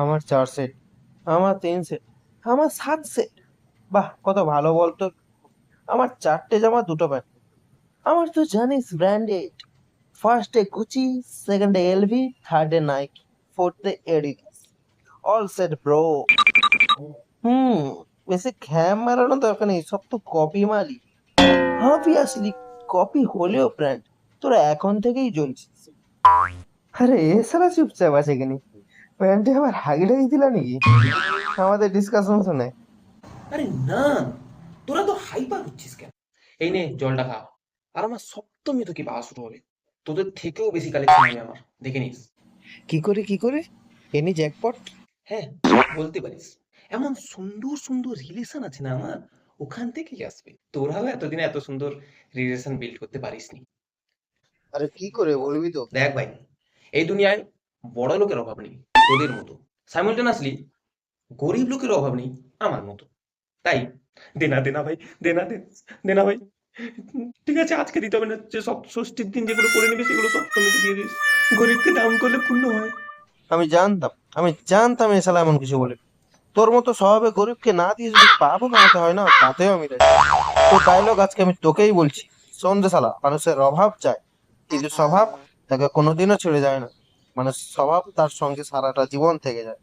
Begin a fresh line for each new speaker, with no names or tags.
আমার 4 সেট, আমার 3 সেট, আমার 7 সেট। বাহ, কত ভালো বলতো। আমার 4টে জামা 2টো প্যান্ট। আমার তো জানিস ব্র্যান্ডেড। ফার্স্টে গুচি, সেকেন্ডে এলভি, থার্ডে নাইকি, ফোর্থে Adidas. All set bro. Hmm. বেশি ঘ্যাম মারানো দরকার নেই, সব তো কপি মালি। অবভিয়াসলি কপি হলেও ব্র্যান্ড। তোরা এখন থেকেই জ্বলছিস। আরে এ সারা চুপচাপ আছে কেন? প্যান্টে আবার হাগিটাই দিলা নাকি? আমাদের ডিসকাশন শুনে।
আরে না, তোরা তো হাইপার হচ্ছিস কেন? এই নে জলটা খা। আর আমার সপ্তমী তো কি পাওয়া শুরু হবে। তোদের থেকেও বেশি কালেকশন আমি আমার, দেখে নিস।
কি করে এনি জ্যাকপট?
হ্যাঁ, বলতে পারিস। এমন সুন্দর সুন্দর রিলেশন আছে না আমার, ওখান থেকেই আসবে। তোরাও এতদিনে এত সুন্দর রিলেশন বিল্ড করতে পারিসনি।
আরে কি করে বলবি তো?
দেখ ভাই, এই দুনিয়ায় বড় লোকের অভাব নেই তোদের মতো, সাইমultaneously গরিব লোকের অভাব নেই আমার মতো। তাই দেনা দেনা ভাই, দেনা দে, দেনা ভাই। ঠিক আছে, আজকে দিতে হবে না, যে সব ষষ্ঠীর দিন যেগুলো করে নিবি সেগুলো সপ্তমীতে দিয়ে দিস। গরিবকে দান করলে পুণ্য হয়।
আমি জানতাম এ শালা এমন কিছু বলে। তোর মতো স্বভাবে গরিবকে না দিয়ে যদি পাপও কামাতে হয় না, তাতেও আমি রাজি। তোর ডায়লগ আজকে আমি তোকেই বলছি। শোন রে শালা, মানুষের অভাব চায়, কিন্তু স্বভাব তাকে কোনোদিনও ছেড়ে যায় না। মানে স্বভাব তার সঙ্গে সারাটা জীবন থেকে যায়।